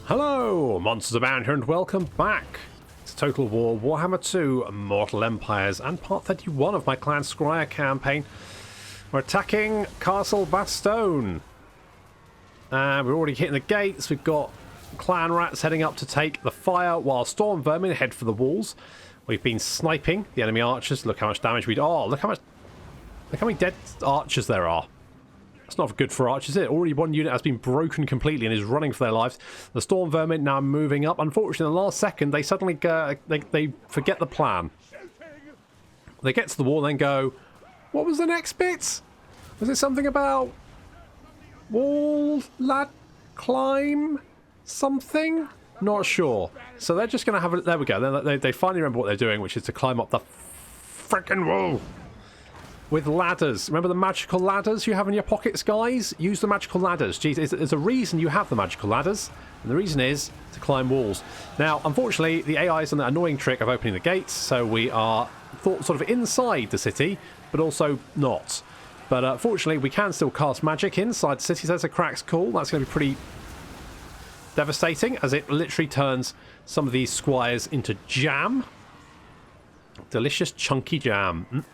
Hello, MonstersAbound here and welcome back to Total War Warhammer 2 Mortal Empires and part 31 of my clan Skryre campaign. We're attacking Castle Bastogne. And we're already hitting the gates. We've got clan rats heading up to take the fire while storm vermin head for the walls. We've been sniping the enemy archers. Look how much damage we do. Oh, look how many dead archers there are. That's not good for archers, is it? Already one unit has been broken completely and is running for their lives. The storm vermin now moving up. Unfortunately, in the last second, they suddenly they forget the plan. They get to the wall and then go, what was the next bit? Was it something about wall, lad, climb, something? Not sure. So they're just going to have a... There we go. They finally remember what they're doing, which is to climb up the frickin' wall. With ladders. Remember the magical ladders you have in your pockets, guys? Use the magical ladders. Jeez, there's a reason you have the magical ladders. And the reason is to climb walls. Now, unfortunately, the AI is on the annoying trick of opening the gates. So we are sort of inside the city, but also not. But fortunately, we can still cast magic inside the city. So there's a crack's cool. That's going to be pretty devastating, as it literally turns some of these squires into jam. Delicious, chunky jam.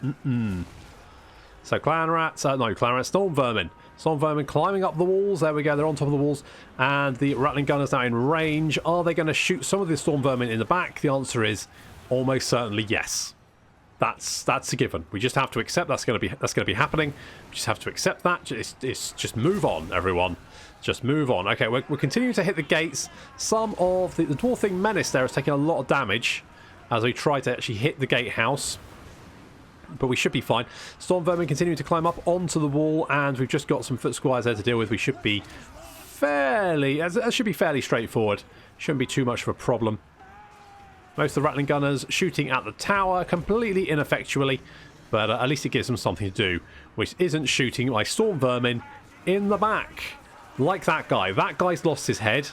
So clan rats, storm vermin. Storm vermin climbing up the walls. There we go, they're on top of the walls. And the rattling gunners now in range. Are they going to shoot some of the storm vermin in the back? The answer is almost certainly yes. That's a given. We just have to accept that's going to be happening. We just have to accept that. It's just move on, everyone. Just move on. Okay, we're continuing to hit the gates. Some of the dwarfing menace there is taking a lot of damage as we try to actually hit the gatehouse. But we should be fine. Storm vermin continuing to climb up onto the wall, and we've just got some foot squires there to deal with. We should be fairly... That should be fairly straightforward. Shouldn't be too much of a problem. Most of the rattling gunners shooting at the tower completely ineffectually, but at least it gives them something to do, which isn't shooting my storm vermin in the back. Like that guy. That guy's lost his head.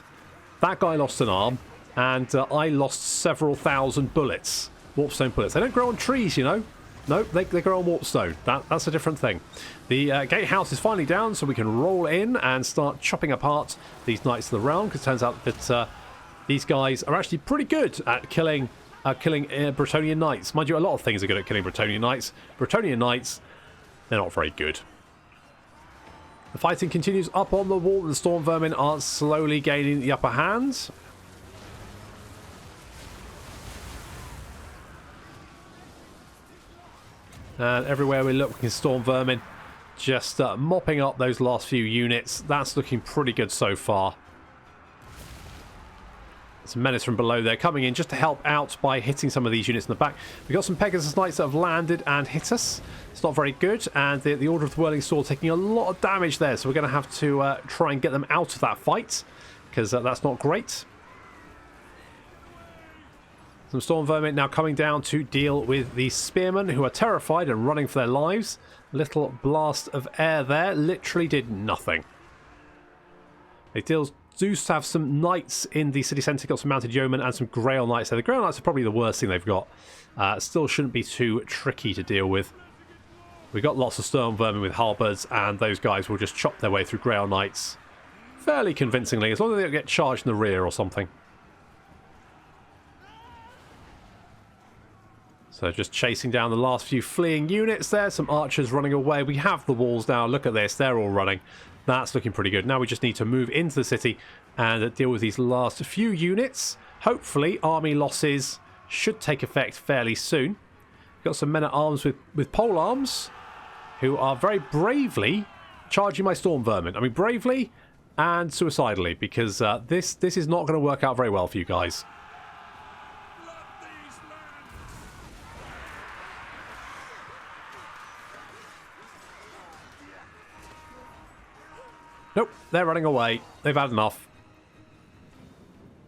That guy lost an arm, and I lost several thousand bullets. Warpstone bullets. They don't grow on trees, you know. No, they grow on warpstone. That's a different thing. The gatehouse is finally down, so we can roll in and start chopping apart these Knights of the Realm, because it turns out that these guys are actually pretty good at killing Bretonnian Knights. Mind you, a lot of things are good at killing Bretonnian Knights. Bretonnian Knights, they're not very good. The fighting continues up on the wall. The storm vermin are slowly gaining the upper hand. And everywhere we look, we can storm vermin just mopping up those last few units. That's looking pretty good so far. Some menace from below there coming in just to help out by hitting some of these units in the back. We've got some Pegasus Knights that have landed and hit us. It's not very good. And the Order of the Whirling Sword taking a lot of damage there. So we're going to have to try and get them out of that fight, because that's not great. Some storm vermin now coming down to deal with the spearmen, who are terrified and running for their lives. Little blast of air there literally did nothing. They do have some knights in the city centre. Got some mounted yeomen and some Grail Knights there. The Grail Knights are probably the worst thing they've got. Still shouldn't be too tricky to deal with. We've got lots of storm vermin with halberds, and those guys will just chop their way through Grail Knights fairly convincingly, as long as they don't get charged in the rear or something. So just chasing down the last few fleeing units there. Some archers running away. We have the walls now. Look at this. They're all running. That's looking pretty good. Now we just need to move into the city and deal with these last few units. Hopefully, army losses should take effect fairly soon. Got some men-at-arms with pole arms who are very bravely charging my storm vermin. I mean, bravely and suicidally, because this is not going to work out very well for you guys. Nope, they're running away. They've had enough.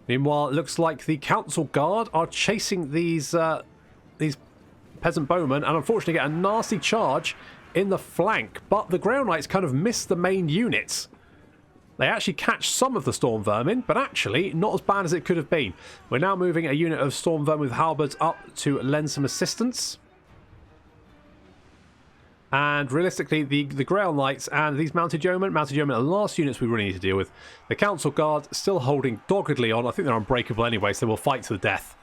Meanwhile, it looks like the Council Guard are chasing these peasant bowmen, and unfortunately get a nasty charge in the flank. But the Grail Knights kind of miss the main units. They actually catch some of the storm vermin, but actually not as bad as it could have been. We're now moving a unit of storm vermin with halberds up to lend some assistance. And realistically, the Grail Knights and these Mounted Yeomen are the last units we really need to deal with. The Council Guard still holding doggedly on. I think they're unbreakable anyway, so we'll fight to the death.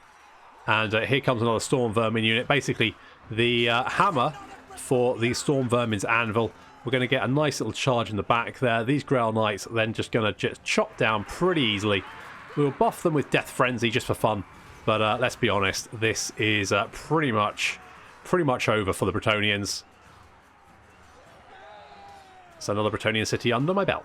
And here comes another Storm Vermin unit. Basically, the hammer for the Storm Vermin's anvil. We're going to get a nice little charge in the back there. These Grail Knights are then just going to just chop down pretty easily. We'll buff them with Death Frenzy just for fun. But let's be honest, this is pretty much over for the Bretonnians. So another Bretonnian city under my belt.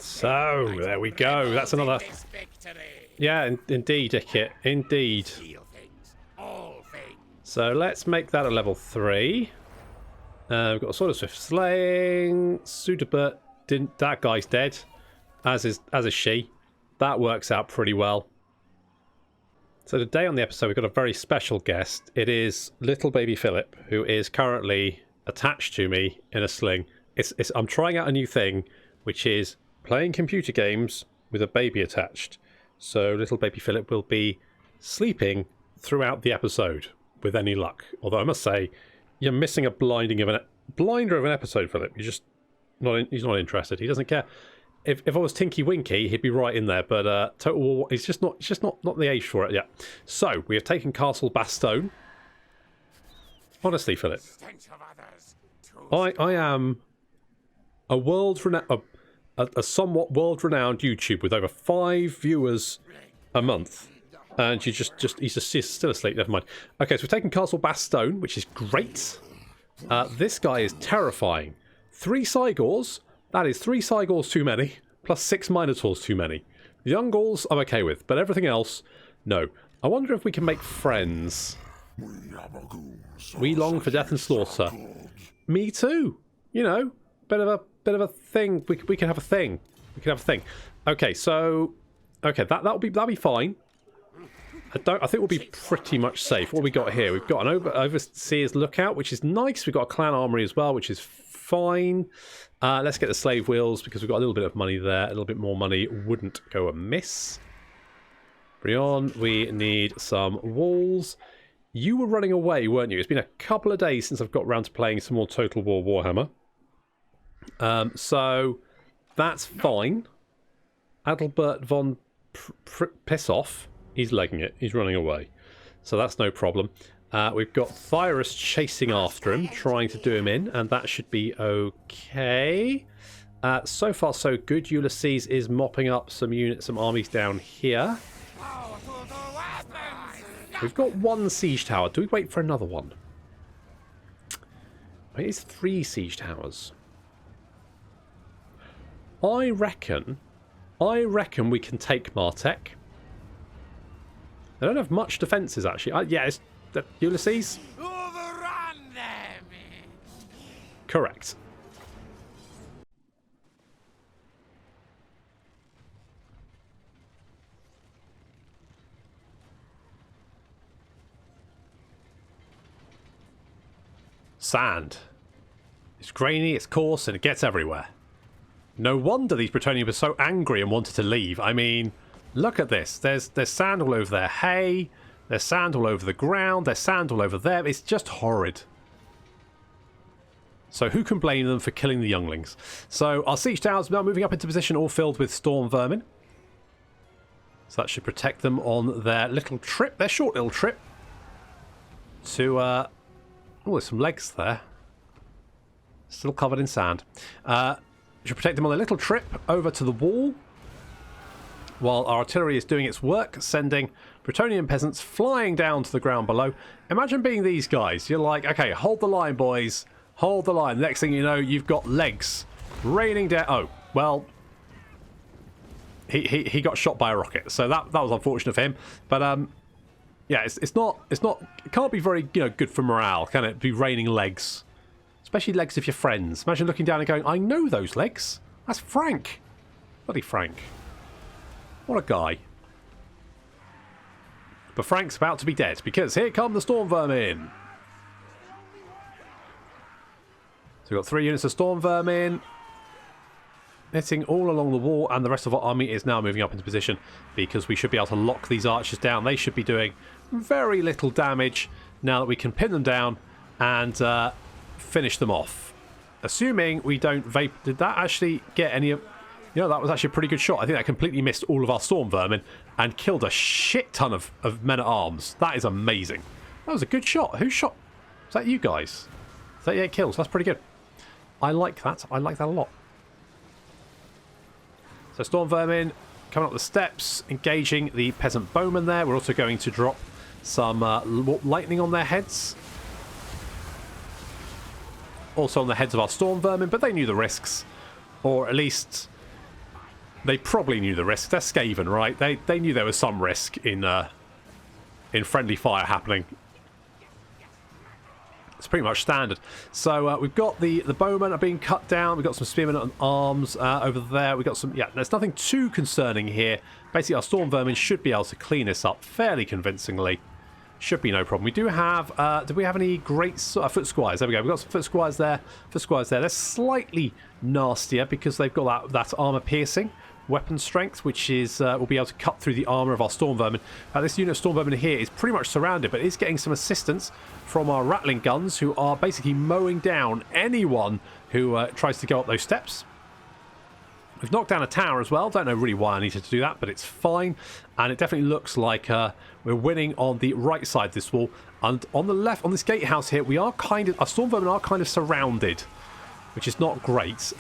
So, there we go. That's another... Yeah, indeed, Dickit. Indeed. So, let's make that a level 3. We've got a Sword of Swift Slaying. Sudabert, that guy's dead. As is she. That works out pretty well. So, today on the episode, we've got a very special guest. It is little baby Philip, who is currently attached to me in a sling. I'm trying out a new thing, which is playing computer games with a baby attached. So little baby Philip will be sleeping throughout the episode with any luck. Although I must say, you're missing a blinder of an episode, Philip. He's not interested. He doesn't care. If I was Tinky Winky, he'd be right in there. But Total War, he's just not the age for it yet. So we have taken Castle Bastogne. Honestly, Philip, I am a somewhat world-renowned YouTube with over 5 viewers a month, and he's still asleep. Never mind. Okay, so we've taken Castle Bastogne, which is great. This guy is terrifying. 3 Cygors. That is 3 Cygors too many, plus 6 Minotaurs too many. The young Gauls I'm okay with, but everything else, no. I wonder if we can make friends. We long for death and slaughter. Me too. You know, bit of a thing. We can have a thing. Okay, so that'll be fine. I think we'll be pretty much safe. What we got here? We've got an overseer's lookout, which is nice. We've got a clan armory as well, which is fine. Let's get the slave wheels because we've got a little bit of money there. A little bit more money wouldn't go amiss. Brion, we need some walls. You were running away, weren't you? It's been a couple of days since I've got round to playing some more Total War Warhammer. So that's fine. Adalbert von Piss Off. He's legging it. He's running away. So that's no problem. We've got Thyrus chasing after him, trying to do him in, and that should be okay. So far, so good. Ulysses is mopping up some armies down here. We've got 1 siege tower. Do we wait for another one? It's 3 siege towers. I reckon we can take Bartek. They don't have much defences, actually. Yeah, it's Ulysses. Overrun them. Correct. Sand. It's grainy, it's coarse, and it gets everywhere. No wonder these Bretonnians were so angry and wanted to leave. I mean, look at this. There's sand all over their hay. There's sand all over the ground. There's sand all over there. It's just horrid. So who can blame them for killing the younglings? So our siege towers are now moving up into position, all filled with storm vermin. So that should protect them on their little trip, their short little trip to... oh, there's some legs there. Still covered in sand. Should protect them on their little trip over to the wall, while our artillery is doing its work, sending Bretonnian peasants flying down to the ground below. Imagine being these guys. You're like, okay, hold the line, boys. Hold the line. Next thing you know, you've got legs raining down. Oh, well, he got shot by a rocket, so that was unfortunate for him. But yeah, it can't be very good for morale, can it? Be raining legs. Especially legs of your friends. Imagine looking down and going, I know those legs. That's Frank. Bloody Frank. What a guy. But Frank's about to be dead, because here come the storm vermin. So we've got 3 units of storm vermin hitting all along the wall, and the rest of our army is now moving up into position because we should be able to lock these archers down. They should be doing very little damage now that we can pin them down and finish them off. Assuming we don't vape... Did that actually get any of... You know, that was actually a pretty good shot. I think that completely missed all of our storm vermin and killed a shit ton of men-at-arms. That is amazing. That was a good shot. Who shot? Was that you guys? 38 kills. That's pretty good. I like that. I like that a lot. So storm vermin coming up the steps, engaging the peasant bowmen there. We're also going to drop some lightning on their heads. Also on the heads of our storm vermin, but they knew the risks. Or at least they probably knew the risk. They're Skaven, right? They knew there was some risk in friendly fire happening. It's pretty much standard. So we've got the bowmen are being cut down. We've got some spearmen and arms over there. We've got some... Yeah, there's nothing too concerning here. Basically, our storm vermin should be able to clean this up fairly convincingly. Should be no problem. We do have... do we have any great... foot squires? There we go. We've got some foot squires there. Foot squires there. They're slightly nastier because they've got that armor piercing weapon strength, which is will be able to cut through the armor of our storm vermin. This unit of storm vermin here is pretty much surrounded, but is getting some assistance from our rattling guns, who are basically mowing down anyone who tries to go up those steps. We've knocked down a tower as well. Don't know really why I needed to do that, but it's fine. And it definitely looks like we're winning on the right side of this wall. And on the left, on this gatehouse here, we are our storm vermin are kind of surrounded, which is not great,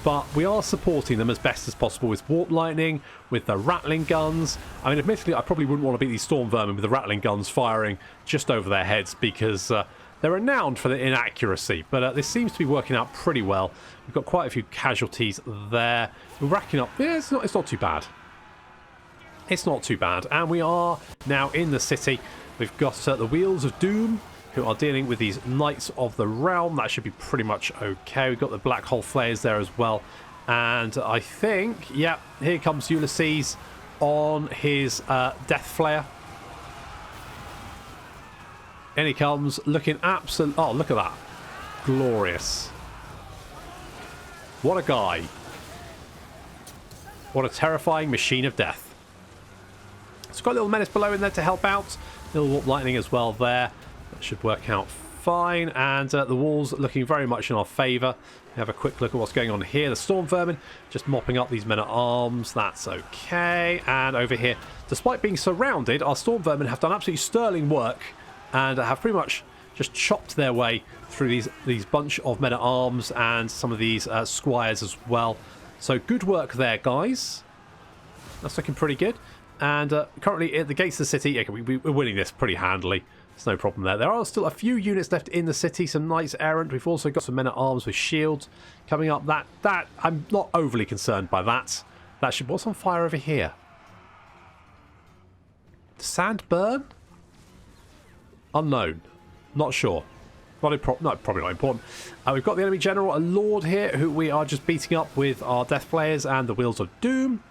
but we are supporting them as best as possible with warp lightning, with the rattling guns. I mean, admittedly, I probably wouldn't want to beat these storm vermin with the rattling guns firing just over their heads because they're renowned for the inaccuracy, but this seems to be working out pretty well. We've got quite a few casualties there. We're racking up... Yeah, it's not too bad. It's not too bad, and we are now in the city. We've got the Wheels of Doom, who are dealing with these Knights of the Realm. That should be pretty much okay. We've got the Black Hole Flares there as well. And I think, yeah, here comes Ulysses on his Death Flare. And he comes looking absolute... Oh, look at that. Glorious. What a guy. What a terrifying machine of death. It's got a little menace below in there to help out. Little warp lightning as well there. That should work out fine. And the walls looking very much in our favour. Have a quick look at what's going on here. The storm vermin just mopping up these men-at-arms. That's okay. And over here, despite being surrounded, our storm vermin have done absolutely sterling work and have pretty much just chopped their way through these bunch of men-at-arms and some of these squires as well. So good work there, guys. That's looking pretty good. And currently at the gates of the city, yeah, we're winning this pretty handily. There's no problem there. There are still a few units left in the city, some knights errant. We've also got some men-at-arms with shields coming up. That I'm not overly concerned by that. That should... What's on fire over here? Sand burn? Unknown. Not sure. No, probably not important. We've got the enemy general, a lord here, who we are just beating up with our death flares and the Wheels of Doom.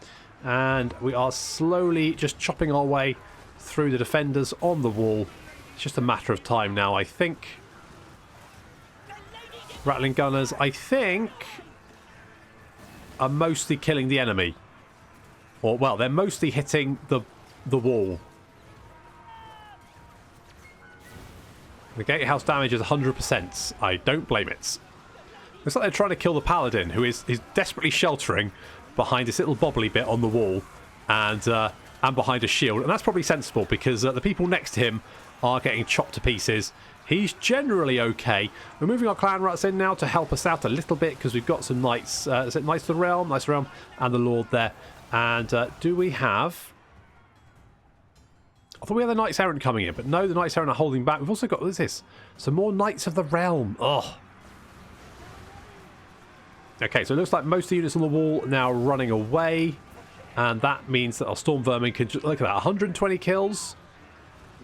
And we are slowly just chopping our way through the defenders on the wall. It's just a matter of time now, I think. Rattling gunners, I think, are mostly killing the enemy. Or, well, they're mostly hitting the wall. The gatehouse damage is 100%. I don't blame it. Looks like they're trying to kill the paladin, who is desperately sheltering behind this little bobbly bit on the wall and behind a shield. And that's probably sensible because the people next to him are getting chopped to pieces. He's generally okay. We're moving our clan rats in now to help us out a little bit because we've got some knights. Is it Knights of the Realm? Knights of the Realm and the Lord there. And do we have... I thought we had the Knights Errant coming in, but no, the Knights Errant are holding back. We've also got, what is this? Some more Knights of the Realm. Ugh. Okay, so it looks like most of the units on the wall now running away. And that means that our Storm Vermin can... Look at that, 120 kills.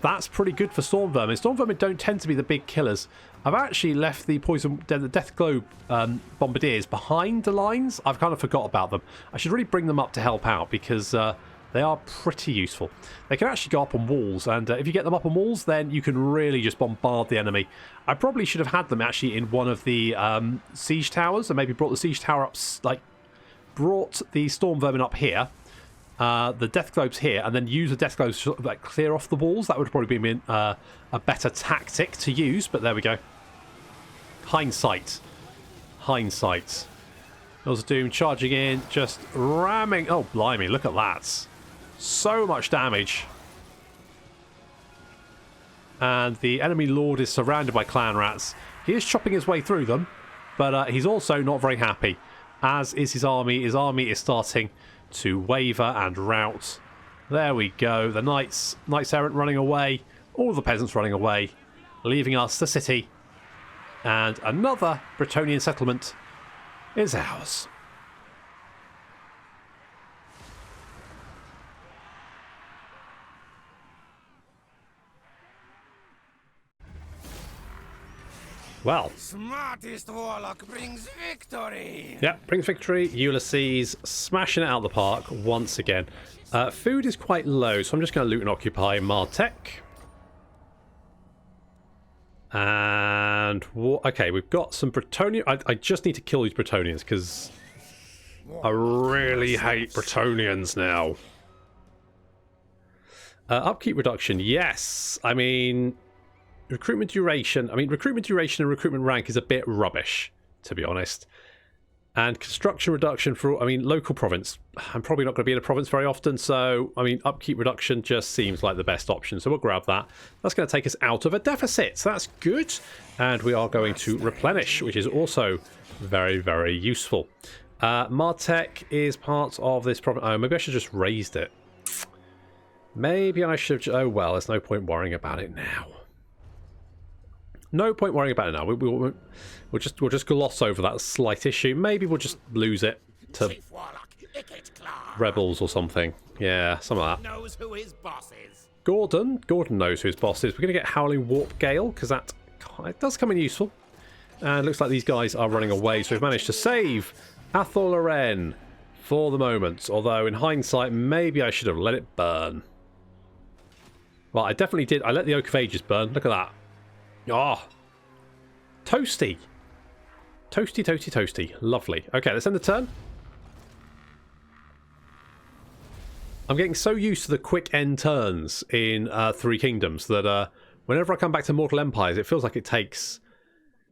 That's pretty good for Storm Vermin. Storm Vermin don't tend to be the big killers. I've actually left the the Death Globe Bombardiers behind the lines. I've kind of forgot about them. I should really bring them up to help out because They are pretty useful. They can actually go up on walls, and if you get them up on walls, then you can really just bombard the enemy. I probably should have had them actually in one of the siege towers, and maybe brought the siege tower up, like, brought the storm vermin up here, the death globes here, and then use the death globes to sort of, like, clear off the walls. That would probably be a better tactic to use, but there we go. Hindsight. Hindsight. Lords of Doom charging in, just ramming. Oh, blimey, look at that. So much damage. And the enemy lord is surrounded by clan rats. He is chopping his way through them, but he's also not very happy, as is his army. His army is starting to waver and rout. There we go. The knights errant running away. All the peasants running away, leaving us the city. And another Bretonnian settlement is ours. Well. Smartest warlock brings victory. Yep, brings victory. Ulysses smashing it out of the park once again. Food is quite low, so I'm just going to loot and occupy Bartek. And okay, we've got some Bretonnian. I just need to kill these Bretonnians because I really hate Bretonnians now. Upkeep reduction, yes. I mean, recruitment duration. I mean, recruitment duration and recruitment rank is a bit rubbish, to be honest. And construction reduction for, I mean, local province. I'm probably not going to be in a province very often, so, I mean, upkeep reduction just seems like the best option. So we'll grab that. That's going to take us out of a deficit, so that's good. And we are going to replenish, which is also very, very useful. Bartek is part of this province. Oh, maybe I should have just raised it. Maybe I should have... Oh, well, there's no point worrying about it now. No point worrying about it now. We'll just gloss over that slight issue. Maybe we'll just lose it to rebels or something. Yeah, some of that. Knows who his boss is. Gordon knows who his boss is. We're going to get Howling Warp Gale because that it does come in useful. And it looks like these guys are running away, so we've managed to save Athol Loren for the moment. Although in hindsight, maybe I should have let it burn. Well, I definitely did. I let the Oak of Ages burn. Look at that. Ah, oh, toasty. Toasty, toasty, toasty. Lovely. Okay, let's end the turn. I'm getting so used to the quick end turns in Three Kingdoms that whenever I come back to Mortal Empires, it feels like it takes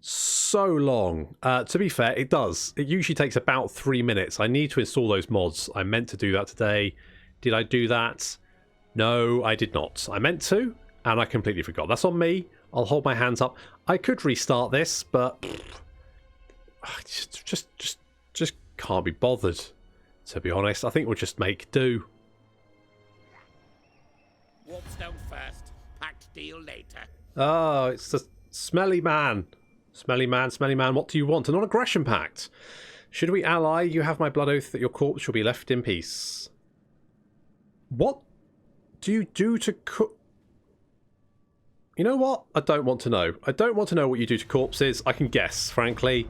so long. To be fair, it does. It usually takes about 3 minutes. I need to install those mods. I meant to do that today. Did I do that? No, I did not. I meant to, and I completely forgot. That's on me. I'll hold my hands up. I could restart this, but just can't be bothered, to be honest. I think we'll just make do. Warpstone first, pact deal later. Oh, it's the smelly man. Smelly man, smelly man, what do you want? A non-aggression pact. Should we ally, you have my blood oath that your corpse shall be left in peace. What do you do to cook? You know what? I don't want to know. I don't want to know what you do to corpses. I can guess, frankly.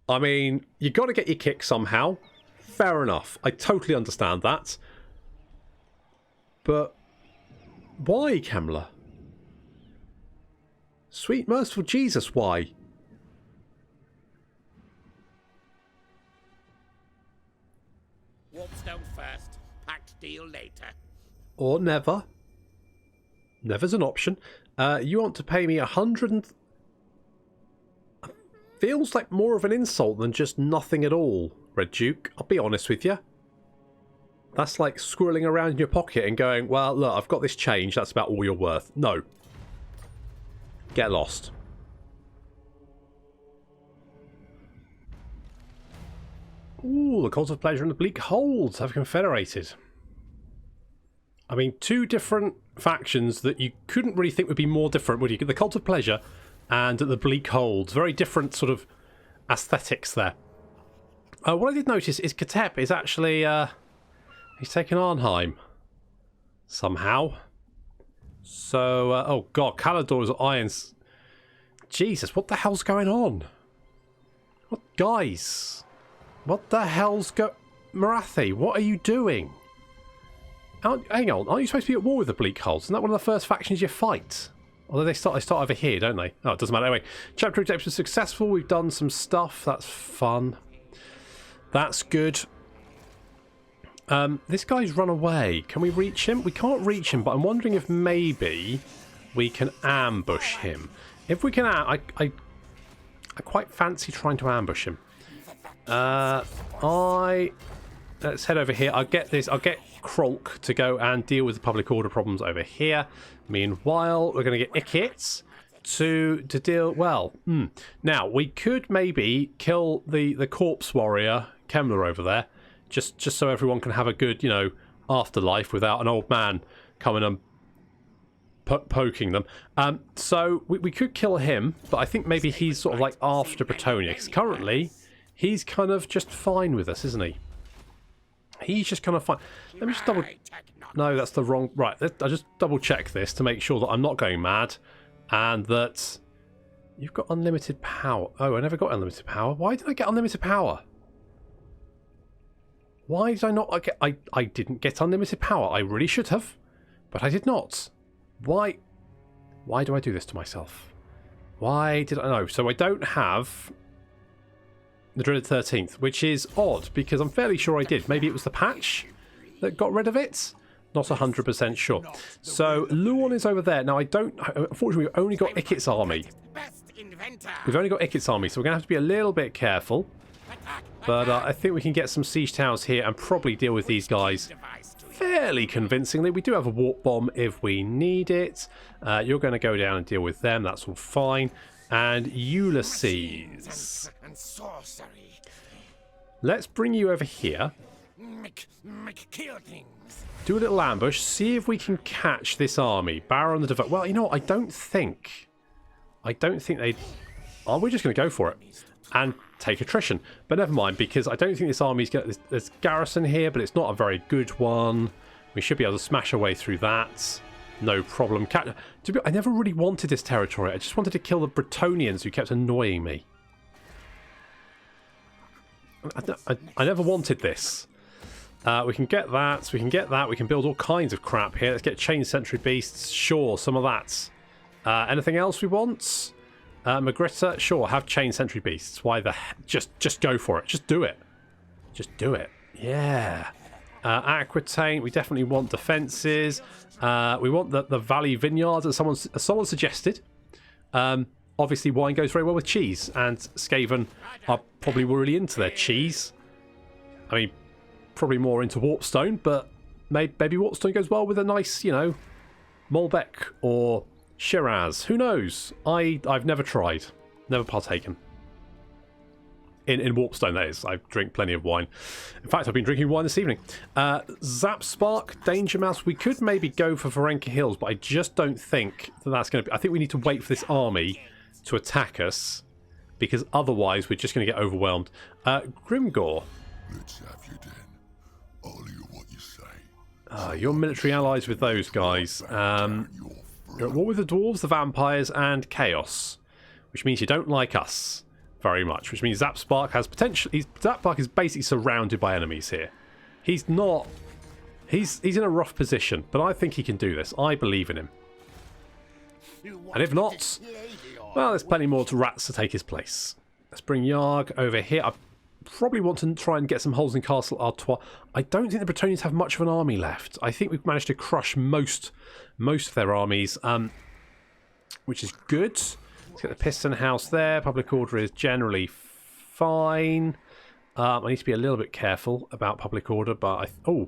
I mean, you got to get your kick somehow. Fair enough. I totally understand that. But why, Kemler? Sweet merciful Jesus, why? Warpstone first, pact deal later. Or never. Never's an option. You want to pay me 100 and... Feels like more of an insult than just nothing at all, Red Duke. I'll be honest with you. That's like squirreling around in your pocket and going, well, look, I've got this change. That's about all you're worth. No. Get lost. Ooh, the Cult of Pleasure and the Bleak Holds have confederated. I mean, two different factions that you couldn't really think would be more different, would you? The Cult of Pleasure and the Bleak Holds. Very different sort of aesthetics there. What I did notice is Katep is actually... he's taken Arnheim. Somehow. So, oh god, Calador's Irons. Jesus, what the hell's going on? What, guys? What the hell's Marathi, what are you doing? Hang on, aren't you supposed to be at war with the Bleak Hulls? Isn't that one of the first factions you fight? Although they start over here, don't they? Oh, it doesn't matter. Anyway, chapter execution was successful. We've done some stuff. That's fun. That's good. This guy's run away. Can we reach him? We can't reach him, but I'm wondering if maybe we can ambush him. If we can, I quite fancy trying to ambush him. Let's head over here. I'll get Krolk to go and deal with the public order problems over here. Meanwhile, we're going to get Ikits to deal. Well, now we could maybe kill the corpse warrior Kemler over there, just so everyone can have a good, afterlife without an old man coming and poking them. So we could kill him, but I think maybe he's sort of like after Bastogne, because currently he's kind of just fine with us, isn't he? He's just kind of fine. Let me just double... No, that's the wrong... Right, I just double check this to make sure that I'm not going mad and that you've got unlimited power. Oh, I never got unlimited power. Why did I get unlimited power? Why did I not... I didn't get unlimited power. I really should have, but I did not. Why do I do this to myself? Why did I... No, so I don't have... the dreaded 13th, which is odd because I'm fairly sure I did. Maybe it was the patch that got rid of it. Not 100% sure. So Luon is over there. Now I don't... Unfortunately, we've only got Ikit's army. We've only got Ikit's army, so we're going to have to be a little bit careful. But I think we can get some siege towers here and probably deal with these guys fairly convincingly. We do have a warp bomb if we need it. You're going to go down and deal with them. That's all fine. And Ulysses. Let's bring you over here. Do a little ambush. See if we can catch this army. Baron the Devote. Well, you know what? I don't think they... Oh, we're just going to go for it. And take attrition. But never mind, because I don't think this army's got... There's garrison here, but it's not a very good one. We should be able to smash our way through that. No problem. I never really wanted this territory. I just wanted to kill the Bretonians who kept annoying me. I never wanted this. We can get that. We can get that. We can build all kinds of crap here. Let's get chain sentry beasts. Sure, some of that. Anything else we want? Magritta, sure, have chain sentry beasts. Why the heck? Just go for it. Just do it. Just do it. Yeah. Aquitaine, we definitely want defences. We want the Valley Vineyards, as someone suggested. Obviously, wine goes very well with cheese, and Skaven are probably really into their cheese. I mean, probably more into Warpstone, but maybe Warpstone goes well with a nice, Malbec or Shiraz. Who knows? I've never tried, never partaken. In Warpstone, that is. I drink plenty of wine. In fact, I've been drinking wine this evening. Zap Spark, Danger Mouse. We could maybe go for Varenka Hills, but I just don't think that's going to be... I think we need to wait for this army to attack us, because otherwise we're just going to get overwhelmed. Grimgore. Let's have you then. I'll hear what you say. You're military allies with those guys. You're at war with the dwarves, the vampires, and chaos, which means you don't like us very much, which means Zapspark has potential. Zapspark is basically surrounded by enemies here. He's not... He's in a rough position, but I think he can do this. I believe in him. And if not, well, there's plenty more rats to take his place. Let's bring Yarg over here. I probably want to try and get some holes in Castle Artois. I don't think the Bretonians have much of an army left. I think we've managed to crush most of their armies, which is good. Let's get the Piston House there. Public order is generally fine. I need to be a little bit careful about public order, but oh,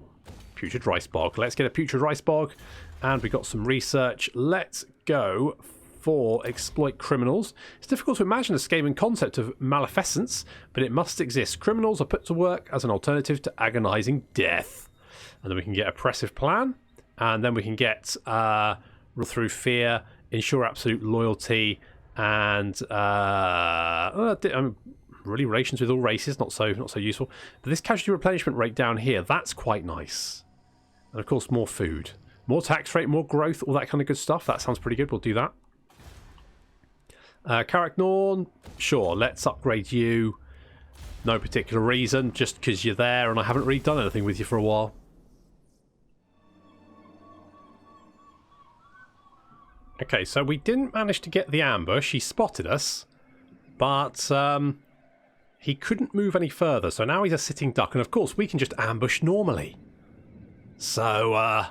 Putrid Rice Bog. Let's get a Putrid Rice Bog, and we got some research. Let's go for exploit criminals. It's difficult to imagine a Skaven concept of maleficence, but it must exist. Criminals are put to work as an alternative to agonizing death. And then we can get oppressive plan, and then we can get rule through fear, ensure absolute loyalty, and really relations with all races, not so useful. But this casualty replenishment rate down here, that's quite nice. And of course, more food, more tax rate, more growth, all that kind of good stuff. That sounds pretty good. We'll do that. Carrick Norn, sure, let's upgrade you. no particular reason, just because you're there and I haven't really done anything with you for a while. Okay, so we didn't manage to get the ambush. He spotted us, but he couldn't move any further. So now he's a sitting duck, and of course we can just ambush normally. So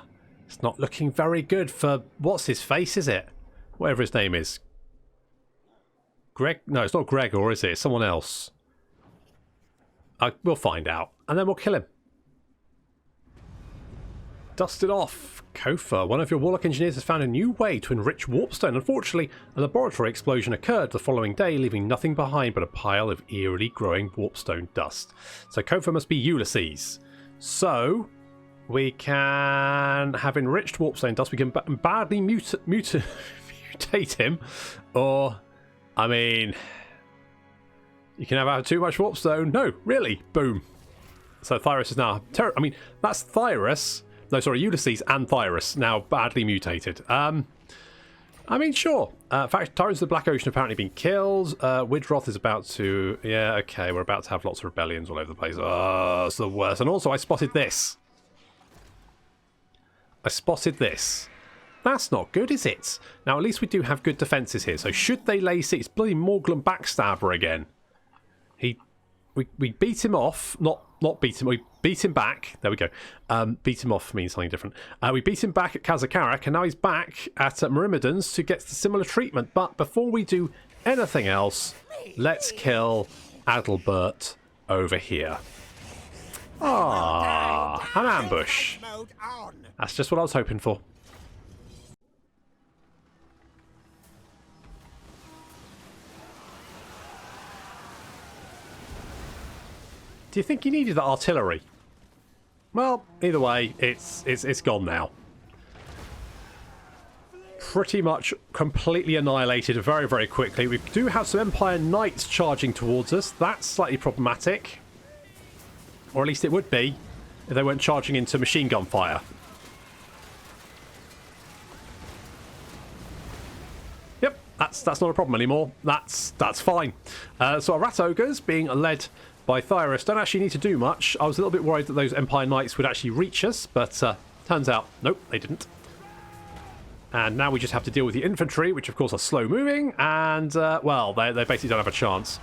it's not looking very good for what's his face, is it? Whatever his name is. Greg? No, it's not Gregor, is it? It's someone else. We'll find out, and then we'll kill him. Dust it off. Kofa, one of your Warlock engineers has found a new way to enrich warpstone. Unfortunately, a laboratory explosion occurred the following day, leaving nothing behind but a pile of eerily growing warpstone dust. So Kofa must be Ulysses. So we can have enriched warpstone dust. We can badly mutate him, or I mean, you can have too much warpstone. No, really, boom. So Thyrus is now I mean, that's Thyrus. No, sorry, Ulysses and Thyrus now badly mutated. I mean, sure. In fact, Tyrants of the Black Ocean have apparently been killed. Widroth is about to... Yeah, okay, we're about to have lots of rebellions all over the place. Oh, it's the worst. And also, I spotted this. That's not good, is it? Now, at least we do have good defences here. So should they lay siege... It's bloody Morglan Backstabber again. We beat him off. Not beat him. We beat him back. There we go. Beat him off means something different. We beat him back at Kazakarak, and now he's back at Myrmidons to get similar treatment. But before we do anything else, let's kill Adalbert over here. Ah, an ambush. That's just what I was hoping for. Do you think you needed that artillery? Well, either way, it's gone now. Pretty much completely annihilated very, very quickly. We do have some Empire Knights charging towards us. That's slightly problematic. Or at least it would be if they weren't charging into machine gun fire. Yep, that's not a problem anymore. That's fine. So our Rat Ogres being led by Thyrus don't actually need to do much. I was a little bit worried that those Empire Knights would actually reach us, but turns out, nope, they didn't. And now we just have to deal with the infantry, which of course are slow moving, and, well, they basically don't have a chance.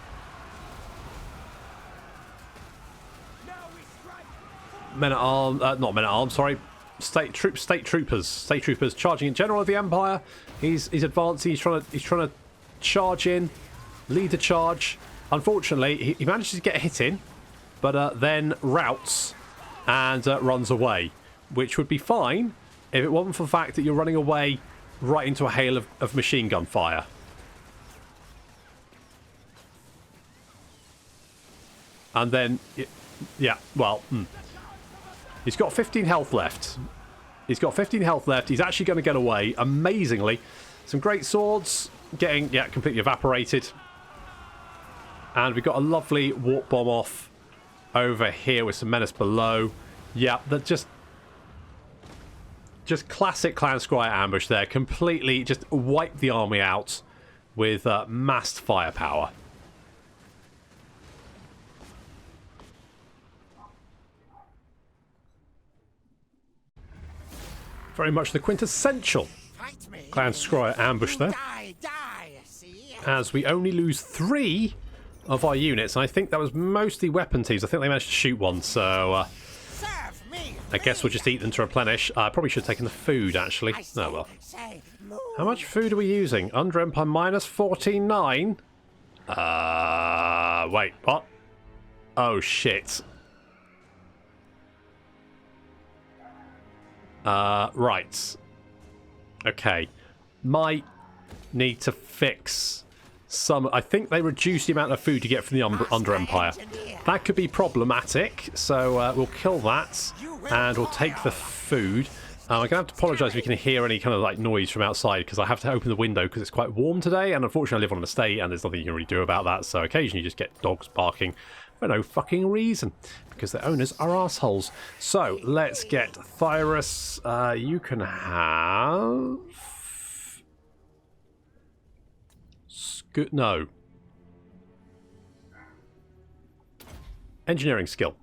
Men-at-arms, not men-at-arms, sorry. State troopers charging in general of the Empire. He's advancing, he's trying to charge in, lead the charge. Unfortunately, he manages to get a hit in, but then routes and runs away, which would be fine if it wasn't for the fact that you're running away right into a hail of machine gun fire. And then, yeah, well, he's got 15 health left. He's actually going to get away, amazingly. Some great swords getting, yeah, completely evaporated. And we've got a lovely warp bomb off over here with some menace below. Yeah, that just classic Clan Skryre ambush there. Completely just wiped the army out with massed firepower. Very much the quintessential Clan Skryre ambush there. As we only lose 3 of our units, and I think that was mostly weapon teams. I think they managed to shoot one, so I guess we'll just eat them to replenish. I probably should have taken the food, actually. Oh, well. How much food are we using? Under Empire minus 14.9? Wait, what? Oh, shit. Right. Okay. Might need to fix some... I think they reduce the amount of food you get from the Under Empire. That could be problematic, so we'll kill that, and we'll take the food. I'm going to have to apologise if you can hear any kind of like noise from outside, because I have to open the window because it's quite warm today, and unfortunately I live on an estate and there's nothing you can really do about that, so occasionally you just get dogs barking for no fucking reason, because the owners are assholes. So, let's get Thyrus. You can have... No. engineering skill.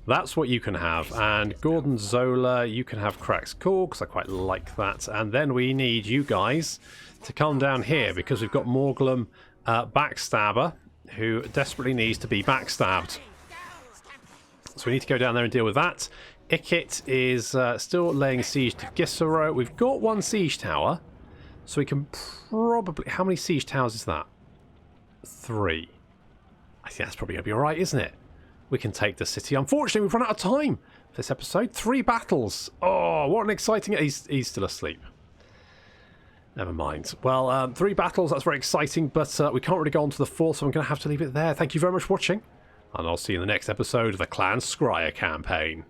That's what you can have. And Gordon Zola, you can have cracks. Cool, because I quite like that. And then we need you guys to come down here because we've got Morglum Backstabber, who desperately needs to be backstabbed. So we need to go down there and deal with that. Ikit is still laying siege to Gisero. We've got one siege tower, so we can probably... How many siege towers is that? 3. I think that's probably going to be alright, isn't it? We can take the city. Unfortunately, we've run out of time for this episode. 3 battles. Oh, what an exciting... He's still asleep. Never mind. Well, 3 battles, that's very exciting, but we can't really go on to the 4th, so I'm going to have to leave it there. Thank you very much for watching, and I'll see you in the next episode of the Clan Skryre campaign.